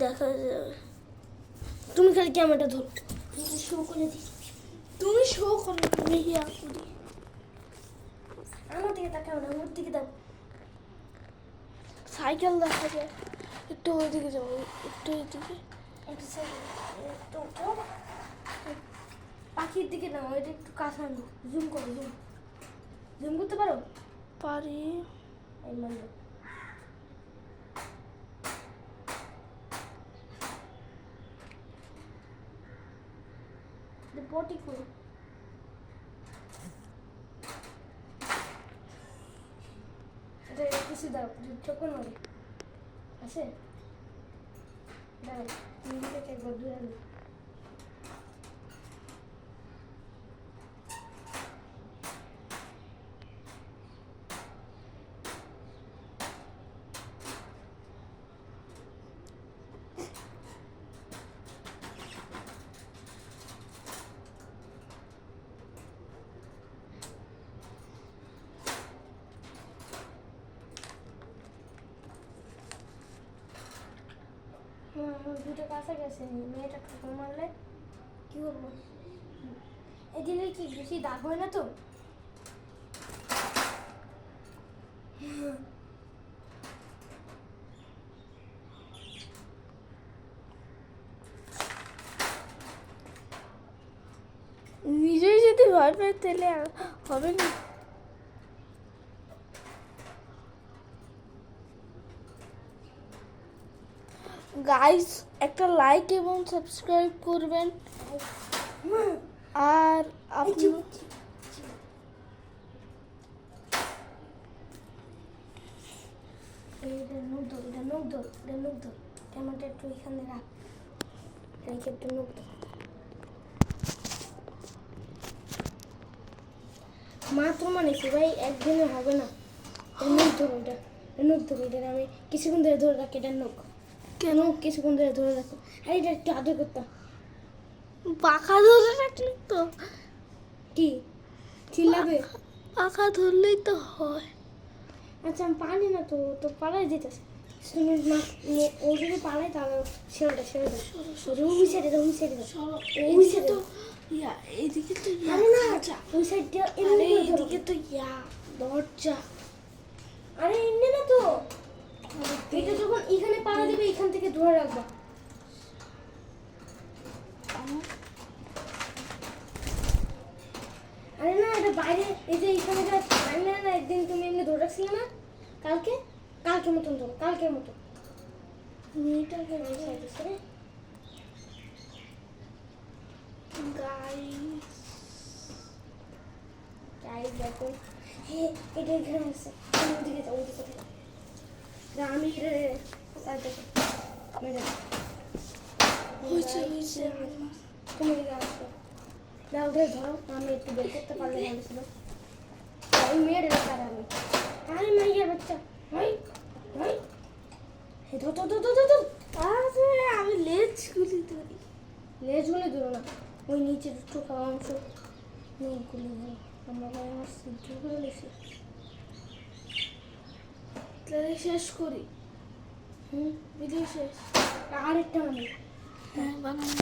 দেখা যাবে। তুমি খালি ক্যামেরাটা ধরো, শো করে দিই। তুমি শো করো, তুমি ইয়া করি। আমার দিকে তাকাও না, আমার দিকে দাও। সাইকেল দেখা যায়, একটু ওইদিকে যাবো, একটু ওইদিকে, একটু সাইকেল, একটু পাখির দিকে নাও, এটা একটু কাছে আনো, জুম করো, জুম জুম করতে পারো? পারি। এই মানে পটি কই? এটা কিছু দাও, চোখ নড়ে আছে, দাও তুমি থেকে একবার দূরে আনো। দুটো কাছে গেছে, মেয়েটা ঠোকর মারলে কি করবো? এই দিলে কি বেশি দাগ হয় না তো? নিজেই যদি ভয় পাই তাহলে হবে না। গাইস একটা লাইক এবং সাবস্ক্রাইব করবেন, আর আপনি ক্যামেরাটা একটু এখানে রাখ, রেখে একটু নোক ধর। মাত্র মানে ভাই একদিনে হবে না, নোক ধরো, এটা নোক ধরো, এটা আমি কিছুক্ষণ ধরে ধরে রাখি, এটা নোক কেন কিছুক্ষণ ধরে ধরে রাখো। আর এটা একটু আদর করতাম, পাখা ধরে রাখলি তো কি চিল্লাবে? পাখা ধরলেই তো হয়। আচ্ছা আমি পারি না তো, তো পালাই যেতেছে। তুমি না ও যদি পালায় তাহলে ছেড়ে ছেড়ে দাও, ওই সাইডে দাও, ওই সাইডে দাও, ওই সাইডে তো ইয়া, এইদিকে তো ইয়া, আরে না ওই সাইডটা, আরে এইদিকে তো ইয়া দরজা, আরে এমনি না তো, এটা যখন এখানে পাড়া দেবে এখান থেকে ধরে রাখবা। আরে না এটা বাইরে, এই যে এখানে না একদিন তুমি এমনি ধরে রাখছিলে না, কালকে কালকের মতন ধরো, কালকের মতো মেয়েটাকে গাইস দেখো, হ্যাঁ এটা এখানে আছে, ওদিকে যাও, ওদিকে যাও, আমি তুমি আসো, দাও ধরে ধরো, আমি একটু বের করতে পারলে ভালো ছিল। ওই মেয়ের ব্যাপার আমি, আরে মাইয়ার বাচ্চা, হাই হাই, ধর ধর ধর ধর ধর, আমি লেজগুলি ধরি, লেজগুলি ধরো না, ওই নিচের চোখা অংশ নেইগুলি ধরো, আমরা আমার সিদ্ধ করে লেছি। তাহলে শেষ করি, ভিডিও শেষ, আরেকটা মানে, হ্যাঁ বানানো।